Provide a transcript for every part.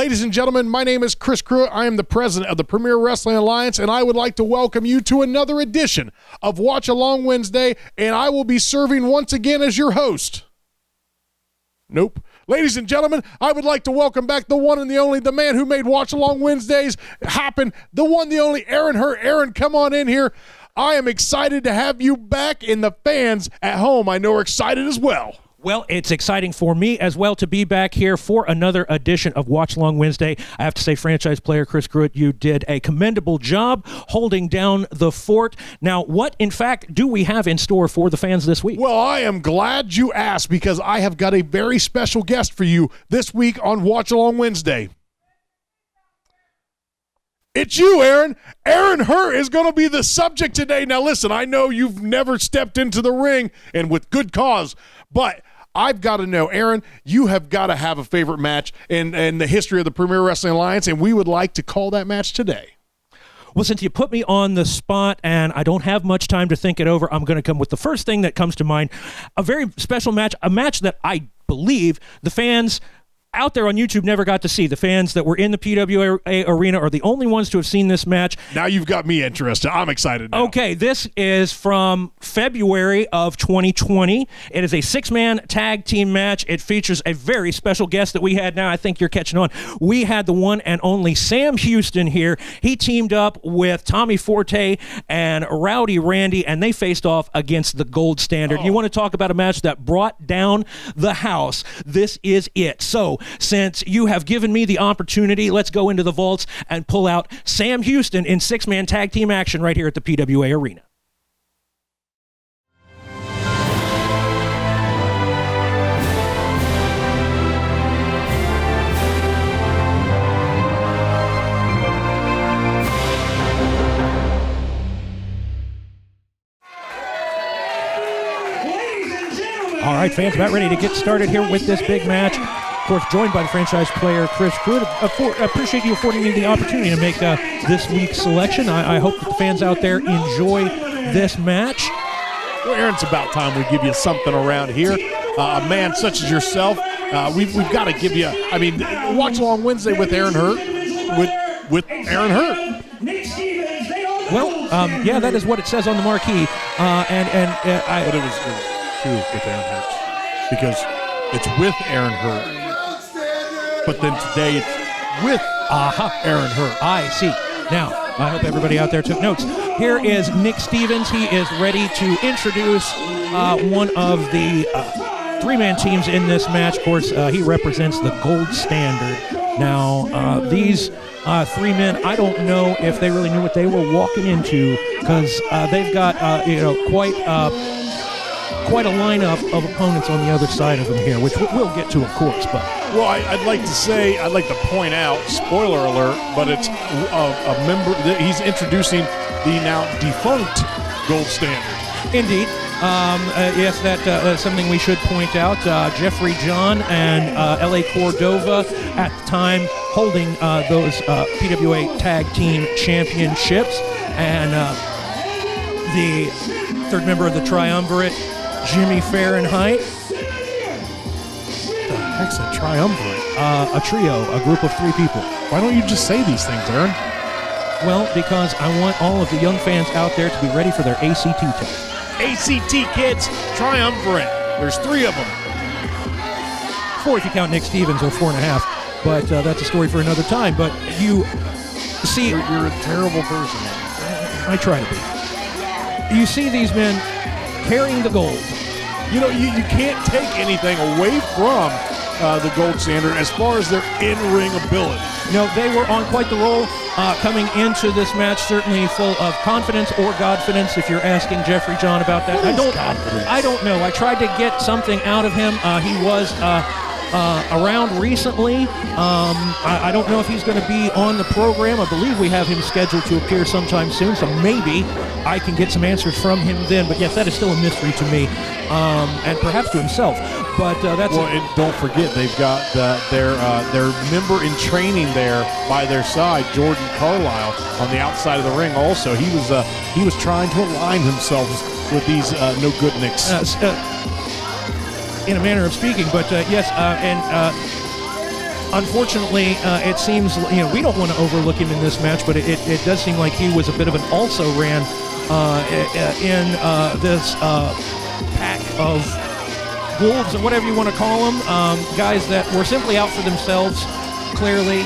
Ladies and gentlemen, my name is Chris Pruitt. I am the president of the Premier Wrestling Alliance, and I would like to welcome you to another edition of Watch Along Wednesday, and I will be serving once again as your host. Nope. Ladies and gentlemen, I would like to welcome back the one and the only, the man who made Watch Along Wednesdays happen, the one, the only, Aaron Hurt. Aaron, come on in here. I am excited to have you back, and the fans at home I know are excited as well. Well, it's exciting for me as well to be back here for another edition of Watch Along Wednesday. I have to say, franchise player Chris Pruitt, you did a commendable job holding down the fort. Now, what, in fact, do we have in store for the fans this week? Well, I am glad you asked because I have got a very special guest for you this week on Watch Along Wednesday. It's you, Aaron. Aaron Hurt is going to be the subject today. Now, listen, I know you've never stepped into the ring, and with good cause, but I've got to know, Aaron, you have got to have a favorite match in the history of the Premier Wrestling Alliance, and we would like to call that match today. Well, since you put me on the spot and I don't have much time to think it over, I'm going to come with the first thing that comes to mind. A very special match, a match that I believe the fans out there on YouTube never got to see. The fans that were in the PWA arena are the only ones to have seen this match. Now you've got me interested. I'm excited now. Okay, this is from February of 2020. It is a six-man tag team match. It features a very special guest that we had now. I think you're catching on. We had the one and only Sam Houston here. He teamed up with Tommy Forte and Rowdy Randy, and they faced off against the Gold Standard. You want to talk about a match that brought down the house. This is it. So, since you have given me the opportunity, let's go into the vaults and pull out Sam Houston in six-man tag team action right here at the PWA Arena. All right, fans, about ready to get started here with this big match. Of course, joined by the franchise player Chris Pruitt. Appreciate you affording me the opportunity to make this week's selection. I hope that the fans out there enjoy this match. Well, Aaron, it's about time we give you something around here. A man such as yourself, we've got to give you, Watch Along Wednesday with Aaron Hurt, with Aaron Hurt. Well, yeah, that is what it says on the marquee. But it was true with Aaron Hurt because it's with Aaron Hurt. But then today it's with Aaron Hurt. I see. Now, I hope everybody out there took notes. Here is Nick Stevens. He is ready to introduce one of the three-man teams in this match. Of course, he represents the Gold Standard. Now, these three men, I don't know if they really knew what they were walking into because they've got quite a lineup of opponents on the other side of them here, which we'll get to, of course. But well, I'd like to point out, spoiler alert, but it's a member. He's introducing the now defunct Gold Standard. Indeed. Yes, that's something we should point out. Jeffrey John and L.A. Cordova at the time holding those PWA Tag Team Championships. And the third member of the Triumvirate, Jimmy Fahrenheit. What the heck's a triumvirate? A trio, a group of three people. Why don't you just say these things, Aaron? Well, because I want all of the young fans out there to be ready for their ACT test. ACT kids, triumvirate. There's three of them. 4 if you count Nick Stevens, or 4.5. But that's a story for another time. But you see... You're a terrible person. I try to be. You see these men carrying the gold. You know, you can't take anything away from the Gold Standard as far as their in-ring ability. No, they were on quite the roll coming into this match, certainly full of confidence or godfidence, if you're asking Jeffrey John about that. I don't know. I tried to get something out of him. He was around recently. I don't know if he's going to be on the program. I believe we have him scheduled to appear sometime soon, so maybe I can get some answers from him then. But yes, that is still a mystery to me, and perhaps to himself. But that's and don't forget they've got their member in training there by their side, Jordan Carlisle, on the outside of the ring. Also, he was trying to align himself with these no good nicks. In a manner of speaking, but yes, and unfortunately, it seems, we don't want to overlook him in this match, but it does seem like he was a bit of an also-ran in this pack of wolves, or whatever you want to call them, guys that were simply out for themselves, clearly.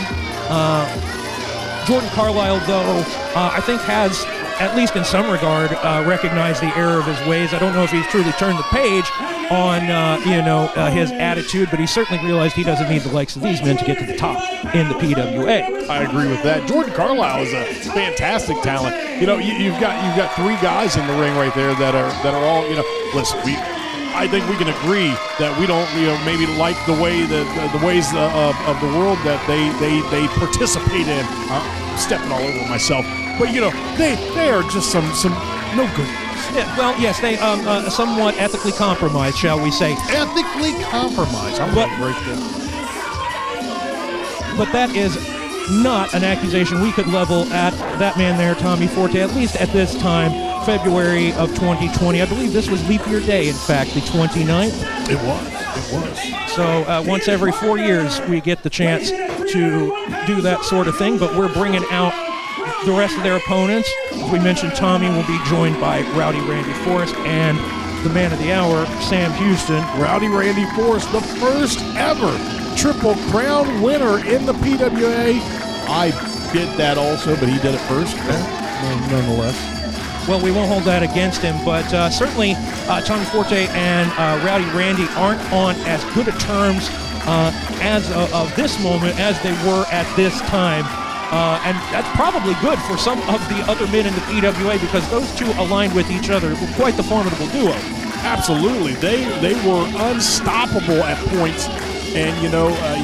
Jordan Carlisle, though, I think has, at least in some regard, recognized the error of his ways. I don't know if he's truly turned the page on, his attitude, but he certainly realized he doesn't need the likes of these men to get to the top in the PWA. I agree with that. Jordan Carlisle is a fantastic talent. You've got three guys in the ring right there that are all, listen, I think we can agree that we don't, maybe like the way the ways of the world that they participate in. I'm stepping all over myself, but they are just some no good. Yeah, well, yes, they somewhat ethically compromised, shall we say? Ethically compromised. But that is not an accusation we could level at that man there, Tommy Forte, at least at this time, February of 2020. I believe this was leap year day, in fact, the 29th. It was. So once every 4 years, we get the chance to do that sort of thing, but we're bringing out the rest of their opponents. As we mentioned, Tommy will be joined by Rowdy Randy Forrest and the man of the hour, Sam Houston. Rowdy Randy Forrest, the first ever Triple Crown winner in the PWA. I did that also, but he did it first, nonetheless. Well, we won't hold that against him, but certainly Tommy Forte and Rowdy Randy aren't on as good of terms as of this moment as they were at this time. And that's probably good for some of the other men in the PWA, because those two aligned with each other. It was quite the formidable duo. Absolutely. They were unstoppable at points. And,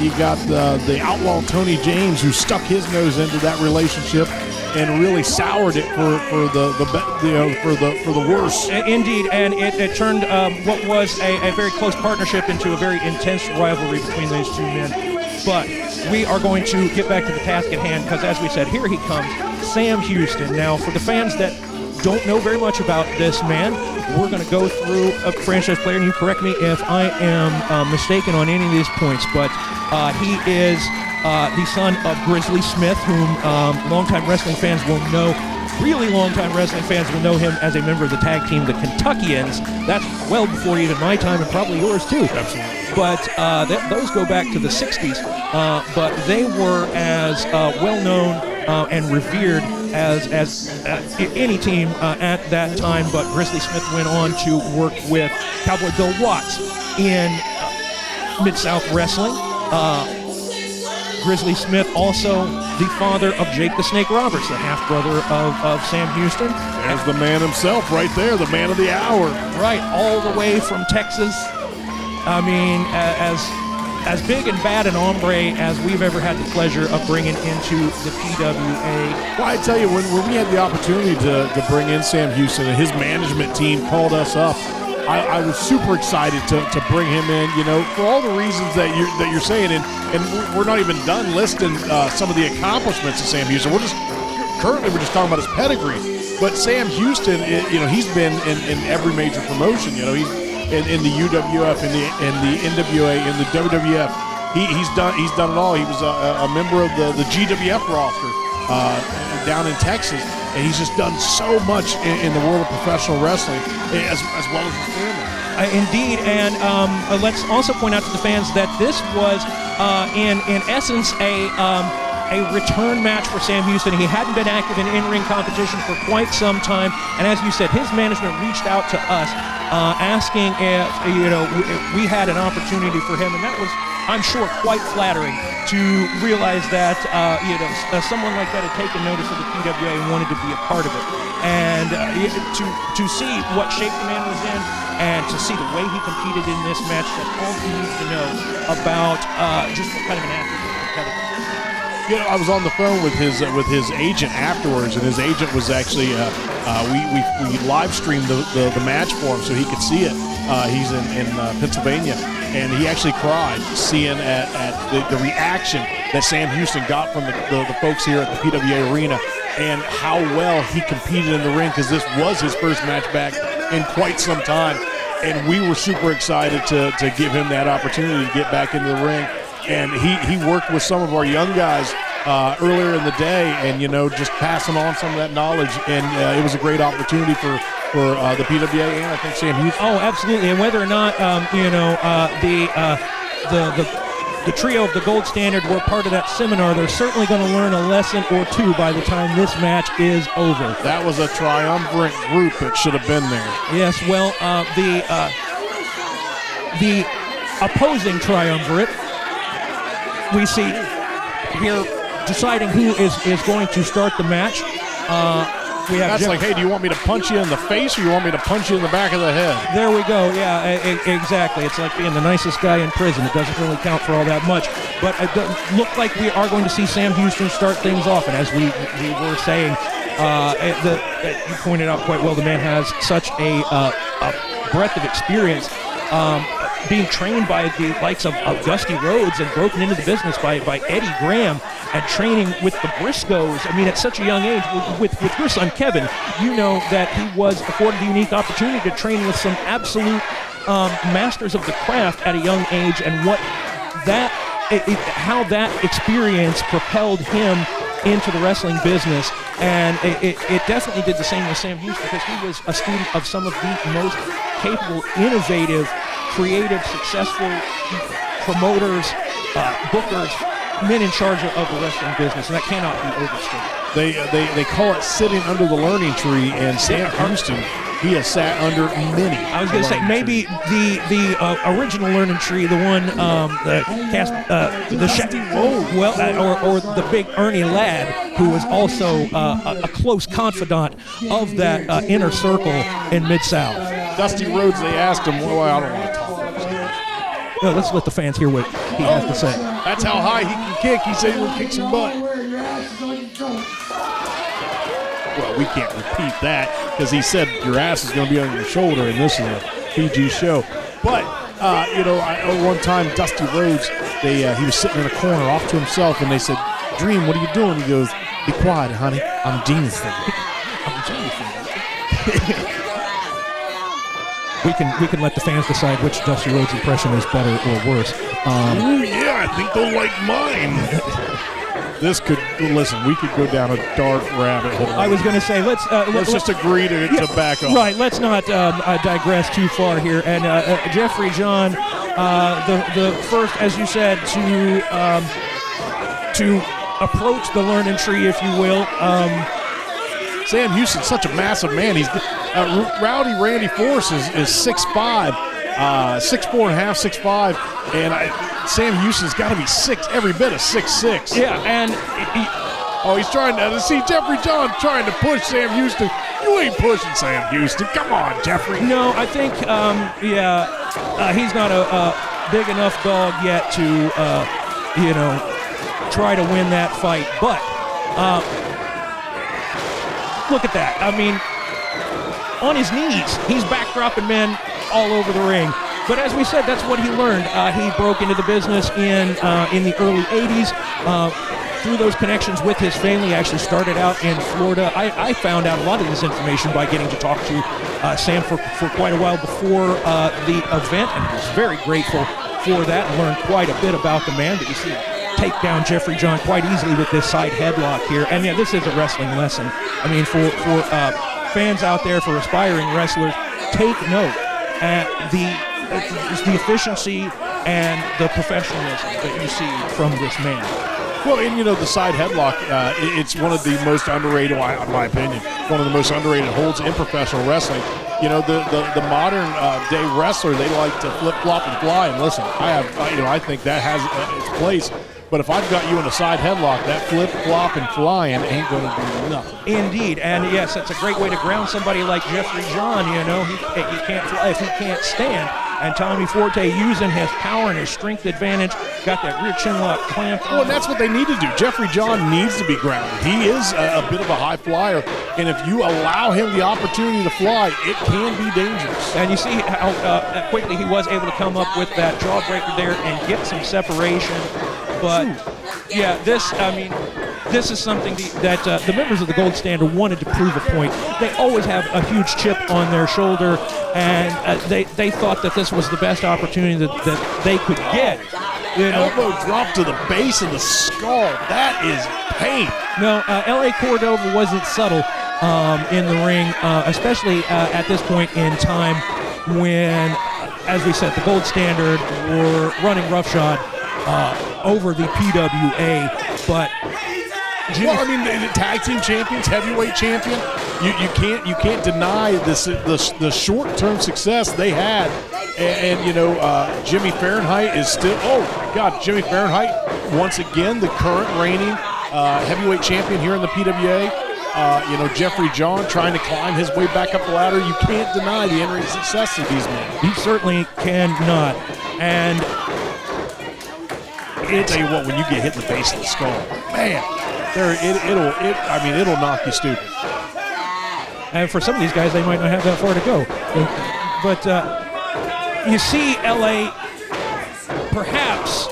you got the outlaw Tony James, who stuck his nose into that relationship and really soured it for the worse. Indeed, and it turned what was a very close partnership into a very intense rivalry between those two men. But we are going to get back to the task at hand, because, as we said, here he comes, Sam Houston. Now, for the fans that don't know very much about this man, we're going to go through a franchise player, and you correct me if I am mistaken on any of these points, but he is the son of Grizzly Smith, whom longtime wrestling fans will know. Really longtime wrestling fans will know him as a member of the tag team, the Kentuckians. That's well before even my time, and probably yours too. Absolutely. But those go back to the 60s, but they were as well-known and revered as any team at that time. But Grizzly Smith went on to work with Cowboy Bill Watts in Mid-South Wrestling. Grizzly Smith, also the father of Jake the Snake Roberts, the half-brother of Sam Houston. There's the man himself right there, the man of the hour. Right, all the way from Texas. I mean, as big and bad an hombre as we've ever had the pleasure of bringing into the PWA. Well, I tell you, when we had the opportunity to bring in Sam Houston, and his management team called us up, I was super excited to bring him in, for all the reasons that you're saying, and we're not even done listing some of the accomplishments of Sam Houston. We're just talking about his pedigree. But Sam Houston, he's been in every major promotion. He's in the UWF, in the NWA, in the WWF. He's done it all. He was a member of the GWF roster down in Texas, and he's just done so much in the world of professional wrestling, as well as his family. Indeed, and let's also point out to the fans that this was, in essence, a return match for Sam Houston. He hadn't been active in in-ring competition for quite some time, and as you said, his management reached out to us asking if we had an opportunity for him, and that was, I'm sure, quite flattering to realize that someone like that had taken notice of the PWA and wanted to be a part of it, and to see what shape the man was in, and to see the way he competed in this match. That's all you need to know about just what kind of an athlete he competitive. I was on the phone with his agent afterwards, and his agent was actually we live streamed the match for him so he could see it. He's in Pennsylvania, and he actually cried seeing at the reaction that Sam Houston got from the folks here at the PWA Arena, and how well he competed in the ring, because this was his first match back in quite some time, and we were super excited to give him that opportunity to get back into the ring. and he worked with some of our young guys earlier in the day, and just passing on some of that knowledge, and it was a great opportunity for the PWA and I think Sam Houston. Oh, absolutely. And whether or not the trio of the gold standard were part of that seminar, they're certainly going to learn a lesson or two by the time this match is over. That was a triumvirate group that should have been there. Yes, well, the opposing triumvirate we see here deciding who is going to start the match. We have That's like, hey, do you want me to punch you in the face or you want me to punch you in the back of the head? There we go. Yeah, exactly. It's like being the nicest guy in prison. It doesn't really count for all that much. But it looks like we are going to see Sam Houston start things off. And as we were saying, you pointed out quite well, the man has such a breadth of experience. Being trained by the likes of Dusty Rhodes and broken into the business by Eddie Graham and training with the Briscoes. I mean, at such a young age, with your son Kevin, you know that he was afforded the unique opportunity to train with some absolute masters of the craft at a young age, and how that experience propelled him into the wrestling business. And it definitely did the same with Sam Houston, because he was a student of some of the most capable, innovative, creative, successful promoters, bookers, men in charge of the wrestling business, and that cannot be overstated. They call it sitting under the learning tree, and Sam Houston, he has sat under many. I was going to say maybe the original learning tree, the one or the big Ernie Ladd, who was also a close confidant of that inner circle in Mid-South. Dusty Rhodes, they asked him, well, I don't want to talk about this. Well, let's let the fans hear what he has to say. That's how high he can kick. He said he will kick some butt. Well, we can't repeat that because he said your ass is going to be on your shoulder, and this is a PG show. But, one time, Dusty Rhodes, he was sitting in a corner off to himself, and they said, Dream, what are you doing? He goes, be quiet, honey. I'm genius thing. I'm genius thing. We can let the fans decide which Dusty Rhodes impression is better or worse. Oh yeah, I think they'll like mine. We could go down a dark rabbit hole. I was going to say, let's just agree to back off. Right, let's not digress too far here. And Jeffrey John, the first, as you said, to approach the learning tree, if you will. Sam Houston's such a massive man. He's Rowdy Randy Forrest is 6'5", 6'4.5", 6'5", and Sam Houston's got to be every bit of 6'6". Yeah, and he's trying to see Jeffrey John trying to push Sam Houston. You ain't pushing Sam Houston. Come on, Jeffrey. No, I think he's not a big enough dog yet to try to win that fight, but. Look at that. I mean, on his knees, he's backdropping men all over the ring. But as we said, that's what he learned. He broke into the business in the early 80s. Through those connections with his family, actually started out in Florida. I found out a lot of this information by getting to talk to Sam for quite a while before the event, and was very grateful for that and learned quite a bit about the man. But you see, take down Jeffrey John quite easily with this side headlock here. And yeah, this is a wrestling lesson. I mean, for fans out there, for aspiring wrestlers, take note at the efficiency and the professionalism that you see from this man. Well, and the side headlock, it's one of the most underrated, in my opinion, one of the most underrated holds in professional wrestling. The modern day wrestler, they like to flip, flop, and fly. And listen, I think that has its place. But if I've got you in a side headlock, that flip, flop, and flying ain't going to do nothing. Indeed, and yes, that's a great way to ground somebody like Jeffrey John. He can't fly if he can't stand. And Tommy Forte, using his power and his strength advantage, got that rear chin lock clamped on. Well, that's what they need to do. Jeffrey John needs to be grounded. He is a bit of a high flyer, and if you allow him the opportunity to fly, it can be dangerous. And you see how quickly he was able to come up with that jawbreaker there and get some separation. But, yeah, this is something that the members of the Gold Standard wanted to prove a point. They always have a huge chip on their shoulder, and they thought that this was the best opportunity that they could get. Elbow drop to the base of the skull. That is pain. No, L.A. Cordova wasn't subtle in the ring, especially at this point in time when, as we said, the Gold Standard were running roughshod over the PWA. But well, I mean, the tag team champions, heavyweight champion, you can't deny the short-term success they had. And you know, Jimmy Fahrenheit is still, oh my God, Jimmy Fahrenheit, once again, the current reigning heavyweight champion here in the PWA. You know, Jeffrey John trying to climb his way back up the ladder. You can't deny the in-ring success of these men. You certainly cannot. And I'll tell you what, when you get hit in the base of the skull, man, it'll knock you stupid. And for some of these guys, they might not have that far to go. But you see LA perhaps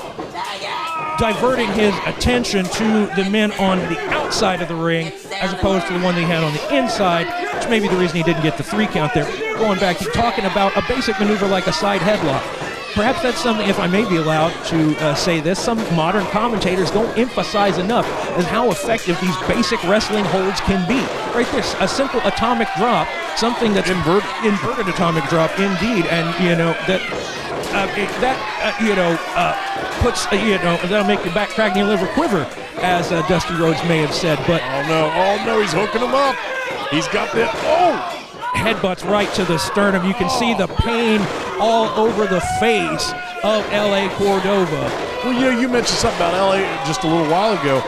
diverting his attention to the men on the outside of the ring as opposed to the one they had on the inside, which may be the reason he didn't get the 3 count there. Going back, you're talking about a basic maneuver like a side headlock. Perhaps that's something, if I may be allowed to say this, some modern commentators don't emphasize enough as how effective these basic wrestling holds can be. Right there, a simple atomic drop, something that's inverted atomic drop, indeed, and you know that puts that'll make your back crack and your liver quiver, as Dusty Rhodes may have said. But oh no, he's hooking him up. He's got that. Oh. Headbutts right to the sternum. You can see the pain all over the face of L.A. Cordova. Well, you mentioned something about L.A. just a little while ago,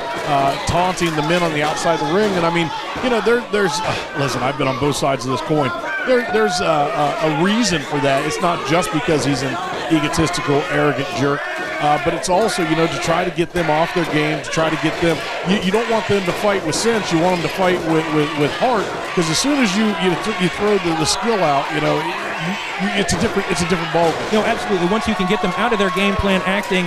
taunting the men on the outside of the ring. And I mean, you know, there's listen, I've been on both sides of this coin. There's a reason for that. It's not just because he's an egotistical, arrogant jerk. But it's also, you know, to try to get them off their game, to try to get them. You don't want them to fight with sense. You want them to fight with heart. Because as soon as you throw the skill out, you know, it's a different ballgame. No, absolutely. Once you can get them out of their game plan, acting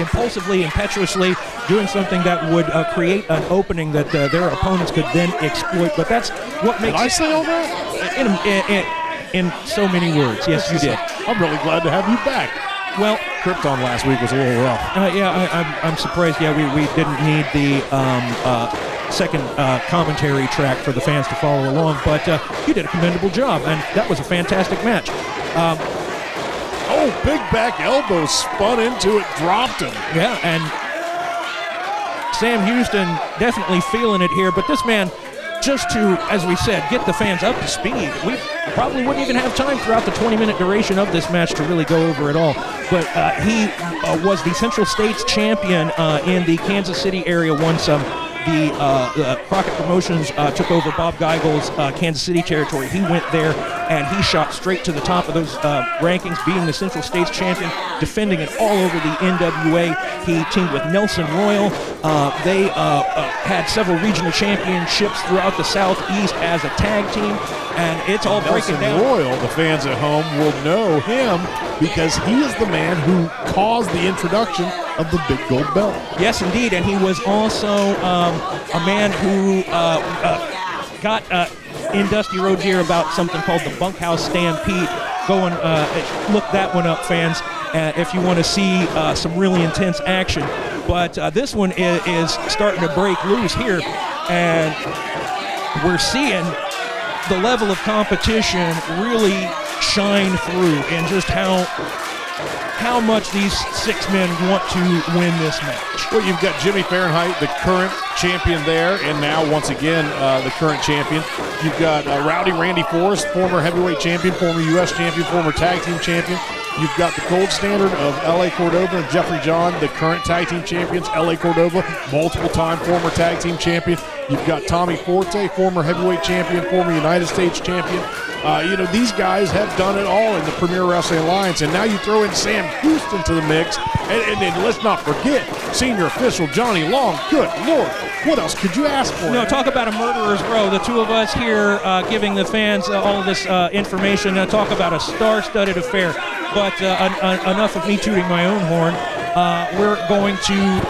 impulsively, impetuously, doing something that would create an opening that their opponents could then exploit. But that's what makes. Did I say all that? In so many words. Yes, you did. I'm really glad to have you back. Well, Krypton last week was a little rough. I'm surprised. Yeah, we didn't need the second commentary track for the fans to follow along, but you did a commendable job, and that was a fantastic match. Big back elbow, spun into it, dropped him. Yeah, and Sam Houston definitely feeling it here, but this man, just to, as we said, get the fans up to speed. We probably wouldn't even have time throughout the 20-minute duration of this match to really go over it all. But he was the Central States champion in the Kansas City area once the Crockett Promotions took over Bob Geigel's Kansas City territory. He went there and he shot straight to the top of those rankings, being the Central States champion, defending it all over the NWA. He teamed with Nelson Royal. They had several regional championships throughout the Southeast as a tag team, and it's all breaking down. Nelson Royal, the fans at home will know him because he is the man who caused the introduction of the Big Gold Belt. Yes, indeed, and he was also a man who got in Dusty Rhodes' ear about something called the Bunkhouse Stampede. Go and look that one up, fans, if you want to see some really intense action. But this one is starting to break loose here, and we're seeing the level of competition really shine through in just how much these 6 men want to win this match. Well, you've got Jimmy Fahrenheit, the current champion there, and now once again the current champion. You've got Rowdy Randy Forrest, former heavyweight champion, former U.S. champion, former tag team champion. You've got the gold standard of L.A. Cordova and Jeffrey John, the current tag team champions. L.A. Cordova, multiple-time former tag team champion. You've got Tommy Forte, former heavyweight champion, former United States champion. These guys have done it all in the Premier Wrestling Alliance, and now you throw in Sam Houston to the mix, and let's not forget senior official Johnny Long. Good Lord, what else could you ask for? No, talk about a murderer's row. The two of us here giving the fans all of this information. Talk about a star-studded affair. But enough of me tooting my own horn. We're going to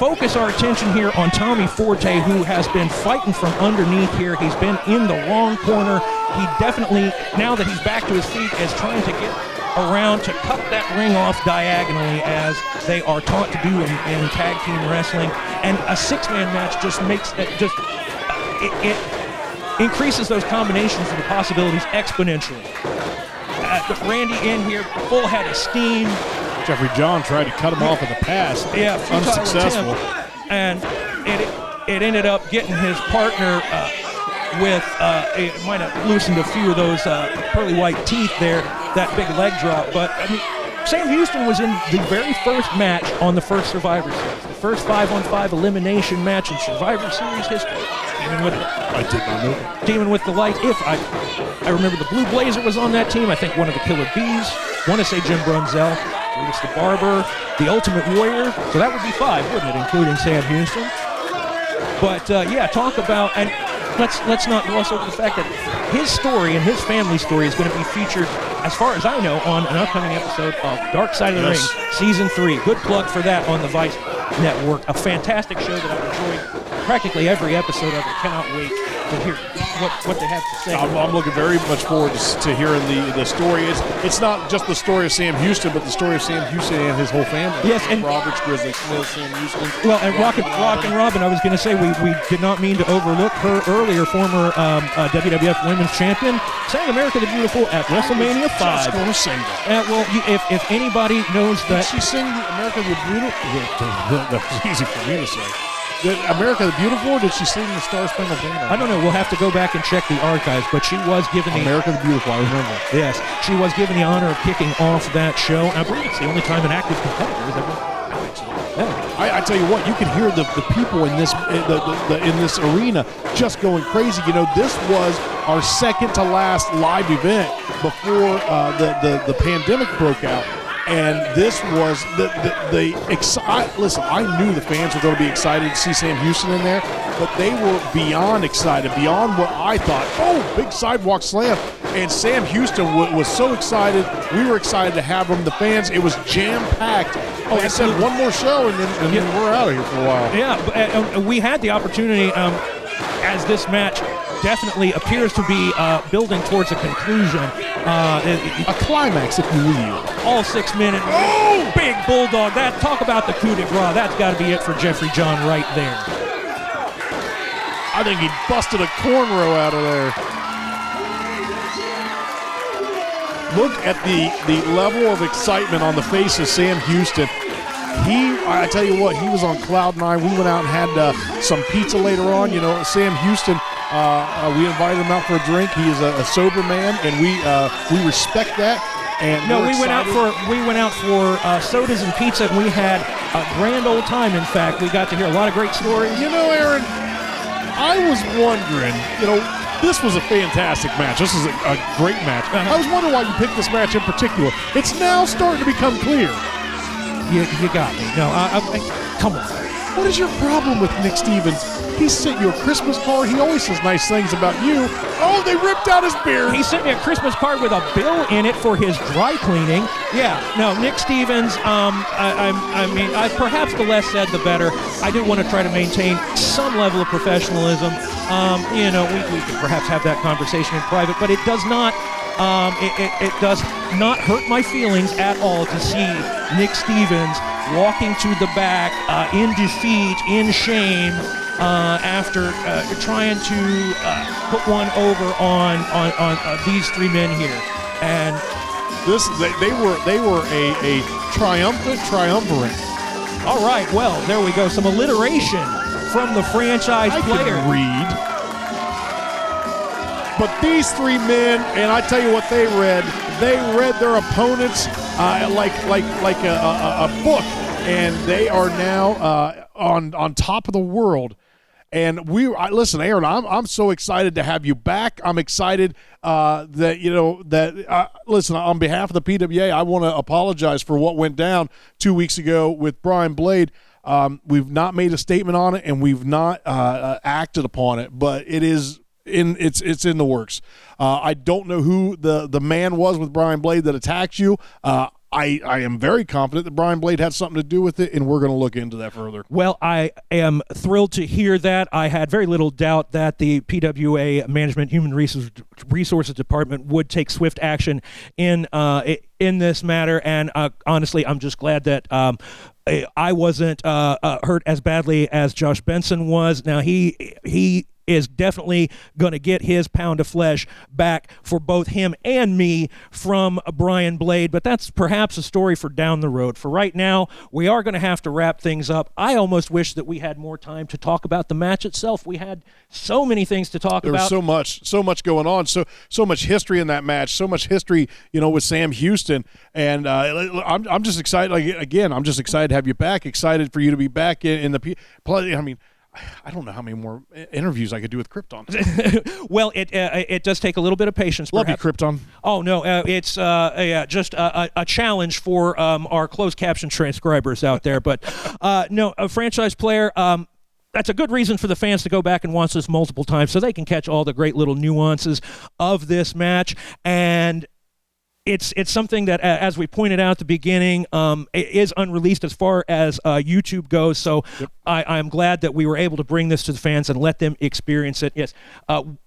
focus our attention here on Tommy Forte, who has been fighting from underneath here. He's been in the wrong corner. He definitely, now that he's back to his feet, is trying to get around to cut that ring off diagonally, as they are taught to do in tag team wrestling. And a six-man match just makes it it increases those combinations and the possibilities exponentially. Randy in here, full head of steam. Jeffrey John tried to cut him off in the past. Yeah, unsuccessful. And it ended up getting his partner with, it might have loosened a few of those pearly white teeth there, that big leg drop. But, I mean, Sam Houston was in the very first match on the first Survivor Series, the first 5-on-5 elimination match in Survivor Series history. I did not know that. Teaming with the Light. I remember the Blue Blazer was on that team. I think one of the Killer Bees. Want to say Jim Brunzell. Brutus the Barber. The Ultimate Warrior. So that would be 5, wouldn't it? Including Sam Houston. But, yeah, talk about... And let's not gloss over the fact that his story and his family story is going to be featured, as far as I know, on an upcoming episode of Dark Side of the Ring, Season 3. Good plug for that on the Vice Network. A fantastic show that I've enjoyed practically every episode of it. Cannot wait to hear what they have to say. I'm looking very much forward to hearing the story. It's not just the story of Sam Houston, but the story of Sam Houston and his whole family. Yes, and Roberts, Grizzly Smith, Sam Houston. Well, and Rock and Robin, I was going to say, we did not mean to overlook her earlier, former WWF Women's Champion, sang America the Beautiful at WrestleMania 5. Just going to sing that. Well, if anybody knows that... Did she sing America the Beautiful? That was easy for me to say. America the Beautiful, or did she sing the Star Spangled Banner? I don't know. We'll have to go back and check the archives, but she was given America the Beautiful, I remember. Yes, she was given the honor of kicking off that show. I believe it's the only time an active competitor has ever... I tell you what, you can hear the people in this in this arena just going crazy. You know, this was our second to last live event before the pandemic broke out. And this was listen, I knew the fans were going to be excited to see Sam Houston in there, but they were beyond excited, beyond what I thought. Oh, big sidewalk slam. And Sam Houston was so excited. We were excited to have him. The fans, it was jam-packed. Oh, I said one more show, and then we're out of here for a while. Yeah, we had the opportunity, as this match definitely appears to be building towards a conclusion. A climax, if you will. All 6 men. Oh, big bulldog. Talk about the coup de grace. That's got to be it for Jeffrey John right there. I think he busted a cornrow out of there. Look at the level of excitement on the face of Sam Houston. I tell you what, he was on cloud 9. We went out and had some pizza later on. You know, Sam Houston, we invited him out for a drink. He is a sober man, and we respect that. And no, we went out for sodas and pizza, and we had a grand old time. In fact, we got to hear a lot of great stories. You know, Aaron, I was wondering, you know, this was a fantastic match. This is a great match. I was wondering why you picked this match in particular. It's now starting to become clear. You got me. No, come on. What is your problem with Nick Stevens? He sent you a Christmas card. He always says nice things about you. Oh, they ripped out his beard. He sent me a Christmas card with a bill in it for his dry cleaning. Yeah, no, Nick Stevens, I mean, perhaps the less said, the better. I do want to try to maintain some level of professionalism. You know, we could perhaps have that conversation in private, but it does not it does not hurt my feelings at all to see Nick Stevens walking to the back in defeat, in shame, after trying to put one over on these 3 men here. And they were a triumvirate. All right, well, there we go. Some alliteration from the franchise player. I can read. But these 3 men, and I tell you what they read their opponents like a book, and they are now on top of the world. And listen, Aaron, I'm so excited to have you back. I'm excited listen, on behalf of the PWA, I want to apologize for what went down 2 weeks ago with Brian Blade. We've not made a statement on it, and we've not acted upon it, but it is it's in the works. I don't know who the man was with Brian Blade that attacked you. I am very confident that Brian Blade had something to do with it, and we're going to look into that further. Well, I am thrilled to hear that. I had very little doubt that the PWA Management Human Resources Department would take swift action in this matter, and honestly, I'm just glad that I wasn't hurt as badly as Josh Benson was. Now, he is definitely going to get his pound of flesh back for both him and me from Brian Blade, but that's perhaps a story for down the road. For right now, we are going to have to wrap things up. I almost wish that we had more time to talk about the match itself. We had so many things to talk about. There was so much going on, so much history in that match, so much history, with Sam Houston, and I'm just excited. Again, I'm just excited to have you back. Excited for you to be back in the. I mean, I don't know how many more interviews I could do with Krypton. Well, it does take a little bit of patience. Love perhaps. you, Krypton. Oh, no, it's just a challenge for our closed caption transcribers out there. But, no, a franchise player, that's a good reason for the fans to go back and watch this multiple times so they can catch all the great little nuances of this match. And it's something that, as we pointed out at the beginning, is unreleased as far as YouTube goes. So yep. I'm glad that we were able to bring this to the fans and let them experience it. Yes,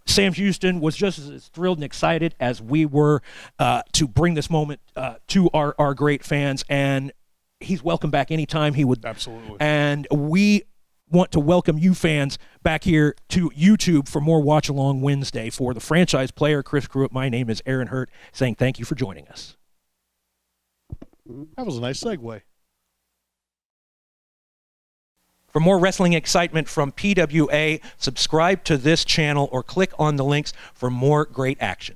Sam Houston was just as thrilled and excited as we were to bring this moment to our great fans, and he's welcome back anytime he would. Absolutely. And we want to welcome you fans back here to YouTube for more Watch Along Wednesday. For the franchise player, Chris Pruitt, my name is Aaron Hurt, saying thank you for joining us. That was a nice segue. For more wrestling excitement from PWA, subscribe to this channel or click on the links for more great action.